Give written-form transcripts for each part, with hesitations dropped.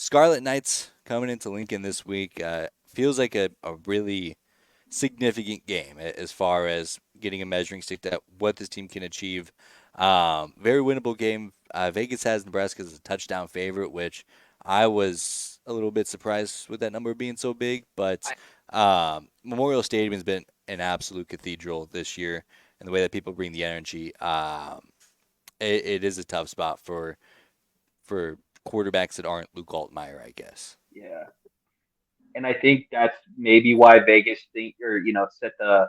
Scarlet Knights coming into Lincoln this week feels like a really significant game as far as getting a measuring stick to what this team can achieve. Very winnable game. Vegas has Nebraska as a touchdown favorite, which I was a little bit surprised with that number being so big. But Memorial Stadium has been an absolute cathedral this year, and the way that people bring the energy, it is a tough spot for quarterbacks that aren't Luke Altmaier, I guess. Yeah. And I think that's maybe why Vegas think or set the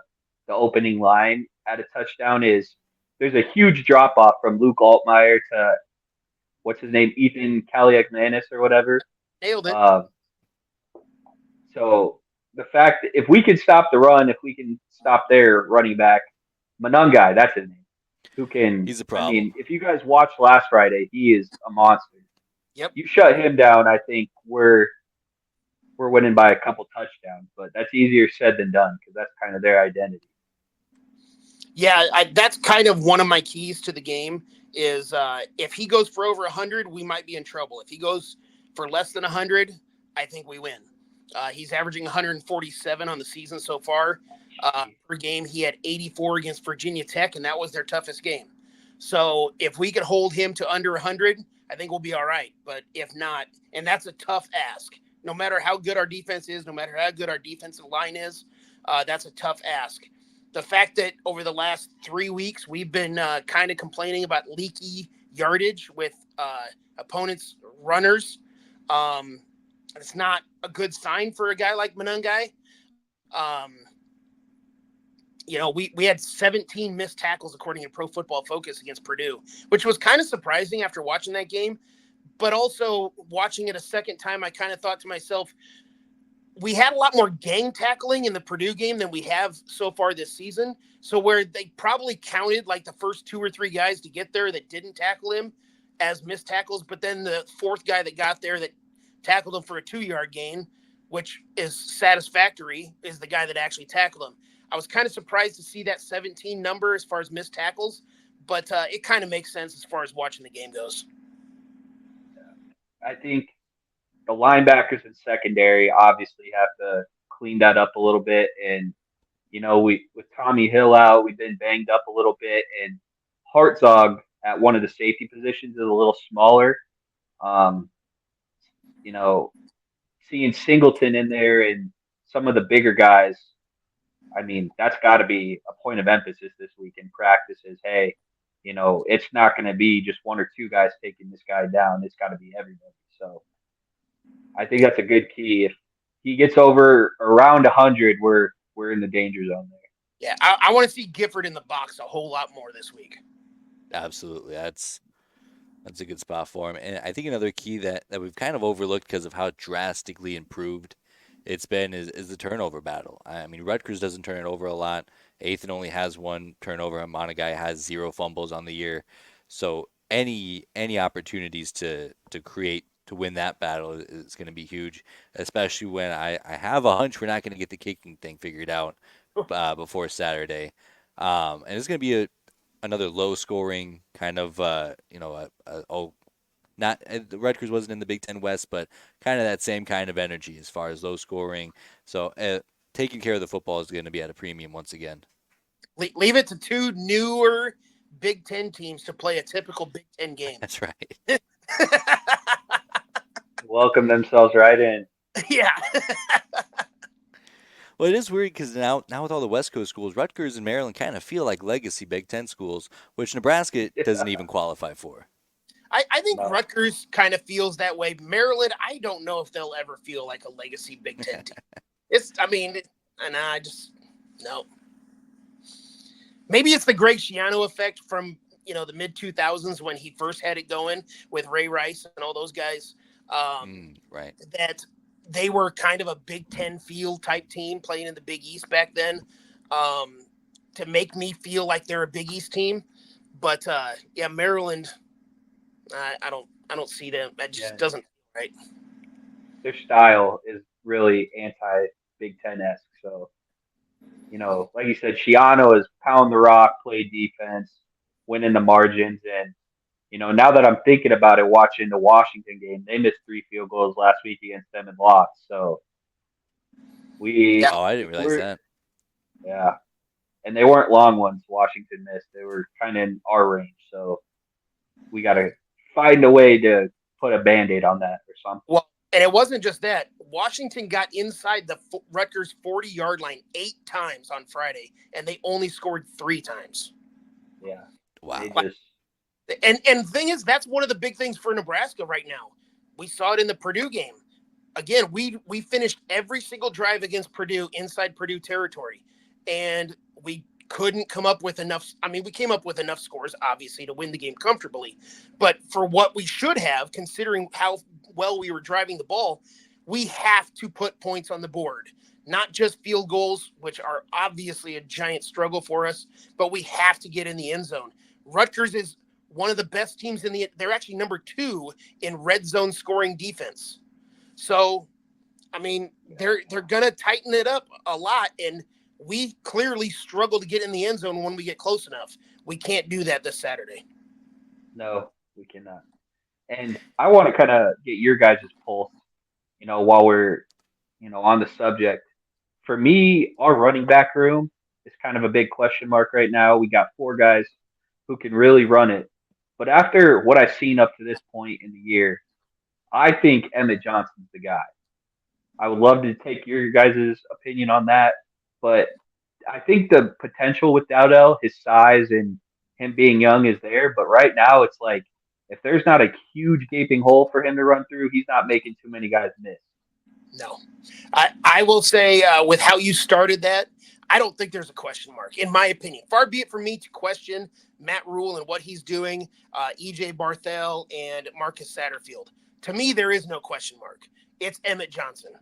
opening line at a touchdown is there's a huge drop off from Luke Altmaier to what's his name, Ethan Kaliakmanis or whatever. Nailed it. Um, so the fact that if we can stop the run, if we can stop their running back, Manungai, that's his name, who can. He's a I problem. mean, if you guys watched last Friday, he is a monster. Yep. You shut him down, I think we're winning by a couple touchdowns, but that's easier said than done because that's kind of their identity. Yeah, that's kind of one of my keys to the game is if he goes for over 100, we might be in trouble. If he goes for less than 100, I think we win. He's averaging 147 on the season so far. Per game, he had 84 against Virginia Tech, and that was their toughest game. So if we could hold him to under 100, I think we'll be all right. But if not, and that's a tough ask. No matter how good our defense is, no matter how good our defensive line is, that's a tough ask. The fact that over the last 3 weeks, we've been kind of complaining about leaky yardage with opponents' runners. It's not a good sign for a guy like Manungai. Um, we had 17 missed tackles according to Pro Football Focus against Purdue, which was kind of surprising after watching that game. But also watching it a second time, I kind of thought to myself, we had a lot more gang tackling in the Purdue game than we have so far this season. So where they probably counted like the first 2 or 3 guys to get there that didn't tackle him as missed tackles, but then the fourth guy that got there that tackled him for a 2-yard gain, which is satisfactory, is the guy that actually tackled him. I was kind of surprised to see that 17 number as far as missed tackles, but it kind of makes sense as far as watching the game goes. I think the linebackers and secondary obviously have to clean that up a little bit. And we with Tommy Hill out, we've been banged up a little bit, and Hartzog at one of the safety positions is a little smaller. Um, you know, Seeing Singleton in there and some of the bigger guys, I mean, that's got to be a point of emphasis this week in practice. Is hey, it's not going to be just one or two guys taking this guy down. It's got to be everybody. So I think that's a good key. If he gets over around 100, we're in the danger zone there. Yeah, I want to see Gifford in the box a whole lot more this week. Absolutely. That's a good spot for him. And I think another key that we've kind of overlooked because of how drastically improved it's been is the turnover battle. I mean, Rutgers doesn't turn it over a lot. Athan only has one turnover. Monagai has 0 fumbles on the year. So any opportunities to create to win that battle is going to be huge, especially when I have a hunch we're not going to get the kicking thing figured out before Saturday. And it's going to be another low scoring kind of not the Rutgers wasn't in the Big Ten West, but kind of that same kind of energy as far as low scoring. So taking care of the football is going to be at a premium once again. Leave it to 2 newer Big Ten teams to play a typical Big Ten game. That's right. Welcome themselves right in. Yeah. Well, it is weird because now with all the West Coast schools, Rutgers and Maryland kind of feel like legacy Big Ten schools, which Nebraska doesn't even qualify for. I think No. Rutgers kind of feels that way. Maryland, I don't know if they'll ever feel like a legacy Big Ten team. I just, no. Maybe it's the Greg Schiano effect from, the mid-2000s when he first had it going with Ray Rice and all those guys. Right. That they were kind of a Big Ten field type team playing in the Big East back then, to make me feel like they're a Big East team. But Maryland, I don't see them. That just doesn't right. Their style is really anti Big Ten esque. So, like you said, Shiano is pound the rock, play defense, win in the margins, and Now that I'm thinking about it, watching the Washington game, they missed 3 field goals last week against them and lost. So Yeah. Oh, I didn't realize we're that. yeah, and they weren't long ones. Washington missed; they were kind of in our range. So we got to find a way to put a Band-Aid on that or something. Well, and it wasn't just that. Washington got inside the Rutgers 40-yard line 8 times on Friday, and they only scored 3 times. Yeah, Wow. they just And the thing is, that's one of the big things for Nebraska right now. We saw it in the Purdue game. Again, we finished every single drive against Purdue inside Purdue territory, and we couldn't come up with enough. I mean, we came up with enough scores, obviously, to win the game comfortably. But for what we should have, considering how well we were driving the ball, we have to put points on the board, not just field goals, which are obviously a giant struggle for us, but we have to get in the end zone. Rutgers is one of the best teams they're actually number 2 in red zone scoring defense. So, I mean, they're going to tighten it up a lot, and we clearly struggle to get in the end zone when we get close enough. We can't do that this Saturday. no, we cannot. And I want to kind of get your guys' pulse, while we're, on the subject. For me, our running back room is kind of a big question mark right now. We got 4 guys who can really run it. But after what I've seen up to this point in the year, I think Emmett Johnson's the guy. I would love to take your guys' opinion on that. But I think the potential with Dowdell, his size and him being young is there. But right now, it's like if there's not a huge gaping hole for him to run through, he's not making too many guys miss. No. I will say, with how you started that, I don't think there's a question mark, in my opinion. Far be it from me to question Matt Rule and what he's doing, E.J. Barthel and Marcus Satterfield. To me, there is no question mark. It's Emmett Johnson,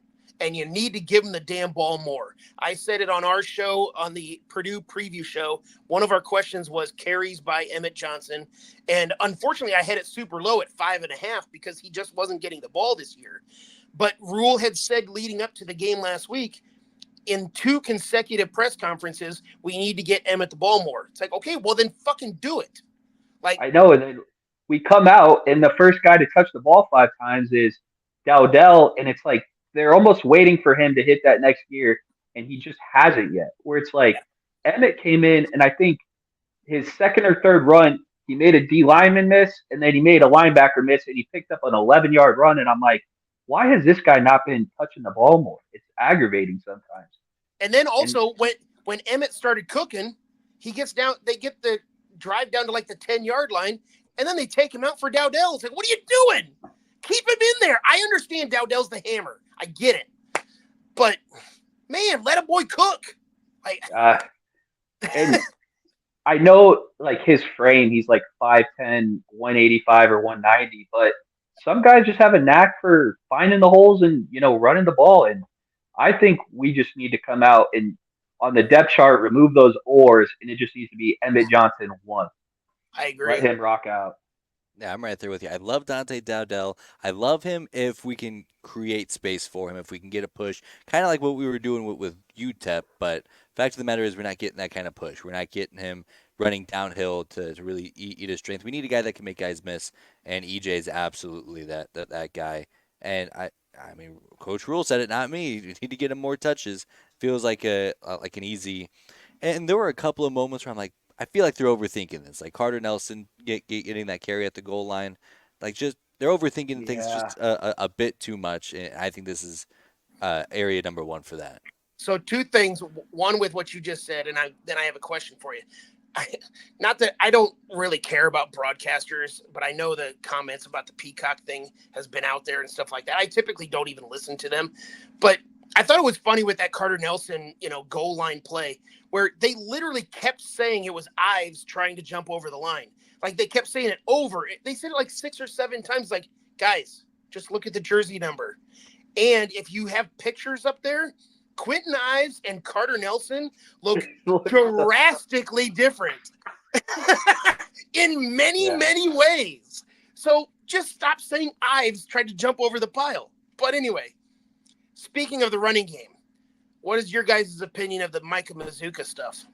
and you need to give him the damn ball more. I said it on our show, on the Purdue preview show. One of our questions was carries by Emmett Johnson, and unfortunately, I had it super low at 5.5 because he just wasn't getting the ball this year. But Rule had said leading up to the game last week, in 2 consecutive press conferences, we need to get Emmett the ball more. It's like, okay, well then fucking do it. Like, I know, and then we come out, and the first guy to touch the ball 5 times is Dowdell, and it's like they're almost waiting for him to hit that next gear, and he just hasn't yet. Where it's like Emmett came in, and I think his second or third run, he made a D lineman miss, and then he made a linebacker miss, and he picked up an 11-yard run, and I'm like, why has this guy not been touching the ball more? It's aggravating sometimes. and then also when Emmett started cooking, he gets down. They get the drive down to like the 10-yard line, and then they take him out for Dowdell. It's like, what are you doing? Keep him in there. I understand Dowdell's the hammer. I get it, but man, let a boy cook. Like, And I know, like, his frame, he's like 5'10", 185 or 190, but some guys just have a knack for finding the holes and, running the ball. And I think we just need to come out and on the depth chart, remove those oars, and it just needs to be Emmett Johnson 1. I agree. Let him rock out. Yeah, I'm right there with you. I love Dante Dowdell. I love him if we can create space for him, if we can get a push, kind of like what we were doing with UTEP. But fact of the matter is we're not getting that kind of push. We're not getting him running downhill to really eat his strength. We need a guy that can make guys miss, and EJ is absolutely that guy. And I mean, Coach Rule said it, not me. You need to get him more touches. Feels like like an easy. And there were a couple of moments where I'm like, I feel like they're overthinking this. Like Carter Nelson getting that carry at the goal line, like just they're overthinking things just a bit too much. And I think this is area number 1 for that. So 2 things. One with what you just said, and then I have a question for you. Not that I don't really care about broadcasters, but I know the comments about the Peacock thing has been out there and stuff like that. I typically don't even listen to them, but I thought it was funny with that Carter Nelson, goal line play where they literally kept saying it was Ives trying to jump over the line. Like they kept saying it over. They said it like 6 or 7 times. Like, guys, just look at the jersey number. And if you have pictures up there, Quentin Ives and Carter Nelson look drastically different in many ways. So just stop saying Ives tried to jump over the pile. But anyway, speaking of the running game, what is your guys' opinion of the Micah Mazuka stuff?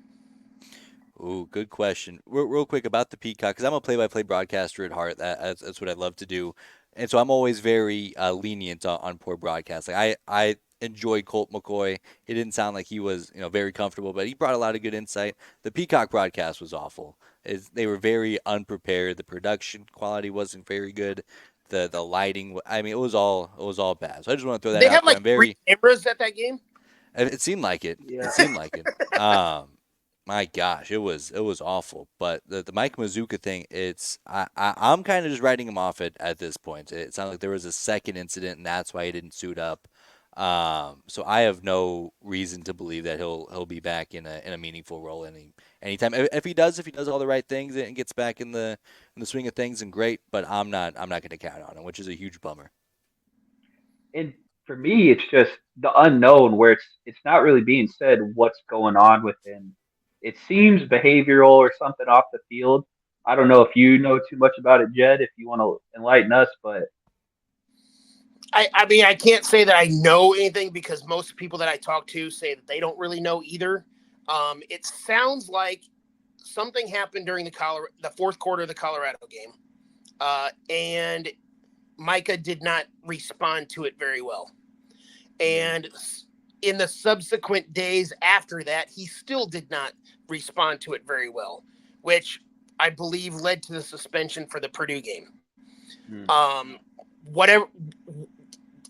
Ooh, good question. Real quick about the Peacock, because I'm a play-by-play broadcaster at heart. That's what I love to do, and so I'm always very lenient on poor broadcast. Like I enjoyed Colt McCoy. It didn't sound like he was very comfortable, but he brought a lot of good insight. The Peacock broadcast was awful. They were very unprepared. The production quality wasn't very good. The lighting. I mean, it was all bad. So I just want to throw that They out had there. like I'm 3 very cameras at that game. It seemed like it. Yeah. It seemed like it. My gosh, it was awful. But the Mike Mazuka thing, I'm kind of just writing him off at this point. It sounds like there was a second incident, and that's why he didn't suit up. So I have no reason to believe that he'll be back in a meaningful role anytime. If he does all the right things and gets back in the swing of things, and great. But I'm not going to count on him, which is a huge bummer. And for me, it's just the unknown where it's not really being said what's going on with him. It seems behavioral or something off the field. I don't know if you know too much about it, Jed, if you want to enlighten us, but I mean, I can't say that I know anything because most people that I talk to say that they don't really know either. It sounds like something happened during the fourth quarter of the Colorado game, and Micah did not respond to it very well. And in the subsequent days after that, he still did not respond to it very well, which I believe led to the suspension for the Purdue game. Hmm. Whatever,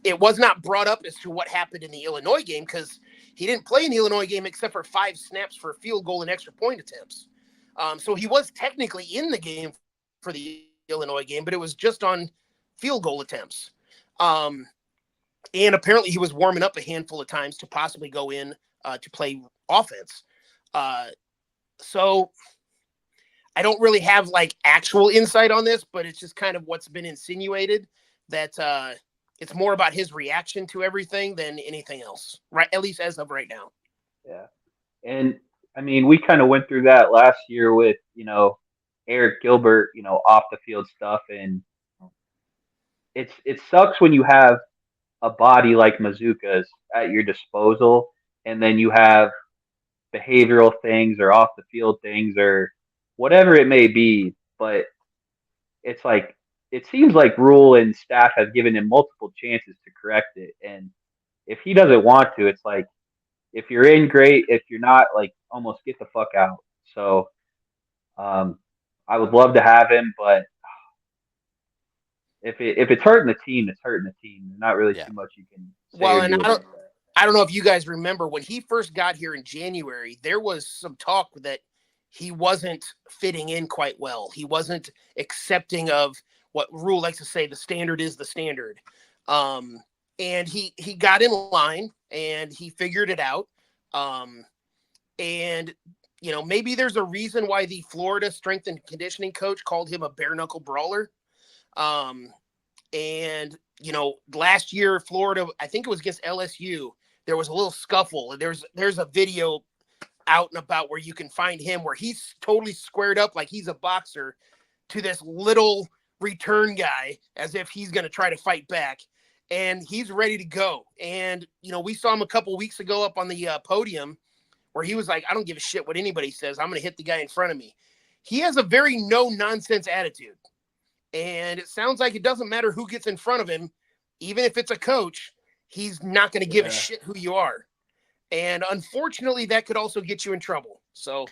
it was not brought up as to what happened in the Illinois game because he didn't play in the Illinois game except for 5 snaps for field goal and extra point attempts. So he was technically in the game for the Illinois game, but it was just on field goal attempts. And apparently he was warming up a handful of times to possibly go in to play offense. So I don't really have like actual insight on this, but it's just kind of what's been insinuated that it's more about his reaction to everything than anything else, right? At least as of right now. Yeah. And I mean, we kind of went through that last year with, Eric Gilbert, off the field stuff. And it sucks when you have a body like Mazuka's at your disposal and then you have behavioral things or off the field things or whatever it may be. But it's like, it seems like Rule and staff have given him multiple chances to correct it. And if he doesn't want to, it's like, if you're in, great. If you're not, like, almost get the fuck out. So, um, I would love to have him, but if it's hurting the team, it's hurting the team. There's not really Yeah. too much you can say Well, or and do about that. I don't know if you guys remember when he first got here in January, there was some talk that he wasn't fitting in quite well. He wasn't accepting of what Rule likes to say, the standard is the standard. And he got in line and he figured it out. And maybe there's a reason why the Florida strength and conditioning coach called him a bare knuckle brawler. And last year, Florida, I think it was against LSU, there was a little scuffle. And there's a video out and about where you can find him where he's totally squared up like he's a boxer to this little return guy as if he's going to try to fight back. And he's ready to go. And, we saw him a couple weeks ago up on the podium where he was like, I don't give a shit what anybody says. I'm going to hit the guy in front of me. He has a very no-nonsense attitude. And it sounds like it doesn't matter who gets in front of him. Even if it's a coach, he's not going to give a shit who you are. And unfortunately, that could also get you in trouble. So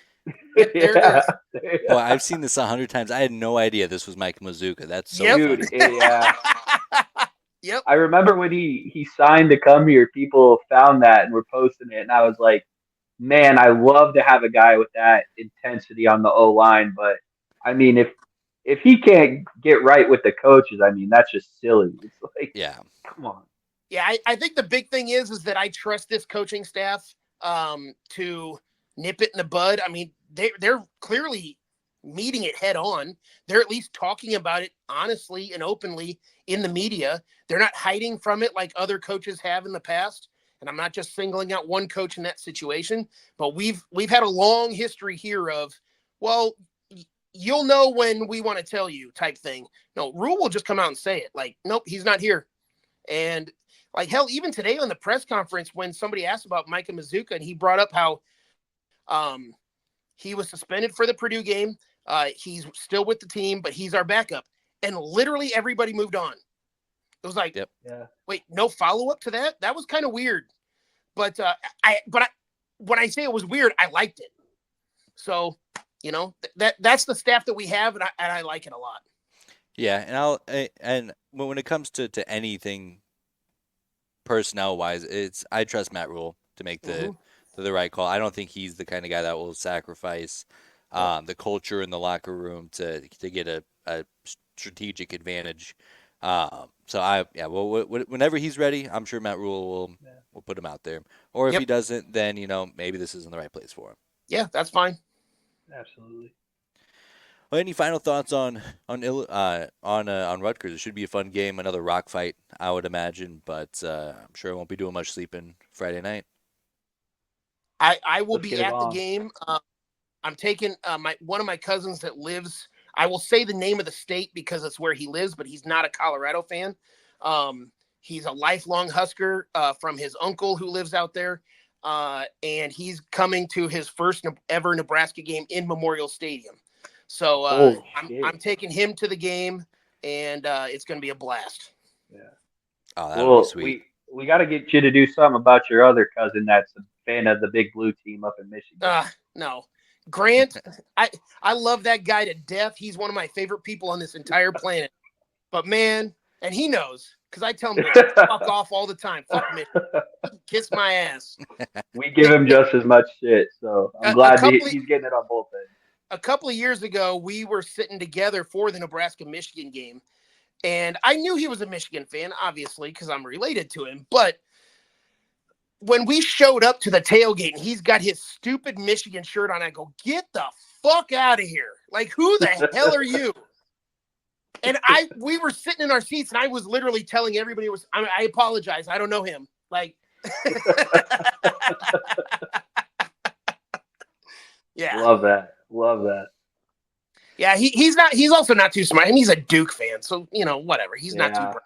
there it is. Boy, I've seen this 100 times. I had no idea this was Mike Mazuka. That's so Yep. funny. Dude, yeah. Yep. I remember when he signed to come here, people found that and were posting it, and I was like, man, I love to have a guy with that intensity on the O line, but I mean, if he can't get right with the coaches, I mean, that's just silly. It's like, Yeah. come on. Yeah, I think the big thing is that I trust this coaching staff to nip it in the bud. I mean, they're clearly meeting it head on. They're at least talking about it honestly and openly in the media. They're not hiding from it like other coaches have in the past. And I'm not just singling out one coach in that situation, but we've had a long history here of, well, you'll know when we want to tell you type thing. No, Rule will just come out and say it like, nope, he's not here. And like, hell, even today on the press conference, when somebody asked about Micah Mazuka and he brought up how He was suspended for the Purdue game. He's still with the team, but he's our backup. And literally everybody moved on. It was like, Yep. Yeah. wait, no follow-up to that? That was kind of weird. But when I say it was weird, I liked it. So, that's the staff that we have, and I like it a lot. Yeah, and when it comes to anything personnel wise, I trust Matt Rule to make the right call. I don't think he's the kind of guy that will sacrifice the culture in the locker room to get a strategic advantage. Whenever he's ready, I'm sure Matt Rule will put him out there. Or if he doesn't, then maybe this isn't the right place for him. Yeah, that's fine. Absolutely. Well, any final thoughts on Rutgers? It should be a fun game, another rock fight, I would imagine, but I'm sure I won't be doing much sleeping Friday night. I will Let's be get it at the on. game. I'm taking one of my cousins that lives. I will say the name of the state because it's where he lives, but he's not a Colorado fan. He's a lifelong Husker from his uncle who lives out there, and he's coming to his first ever Nebraska game in Memorial Stadium. So I'm taking him to the game, and it's going to be a blast. Yeah. Oh, that'll be sweet. We got to get you to do something about your other cousin that's a fan of the Big Blue team up in Michigan. No. Grant, I love that guy to death. He's one of my favorite people on this entire planet. But, man, and he knows because I tell him to fuck off all the time. Fuck me. Kiss my ass. We give him just as much shit, so I'm glad he's getting it on both ends. A couple of years ago, we were sitting together for the Nebraska-Michigan game, and I knew he was a Michigan fan, obviously, because I'm related to him. But when we showed up to the tailgate and he's got his stupid Michigan shirt on, I go, get the fuck out of here. Like, who the hell are you? And we were sitting in our seats, and I was literally telling everybody, I apologize. I don't know him. Like, yeah. Love that. Yeah, he's also not too smart. I mean, he's a Duke fan, so whatever. He's not too bright.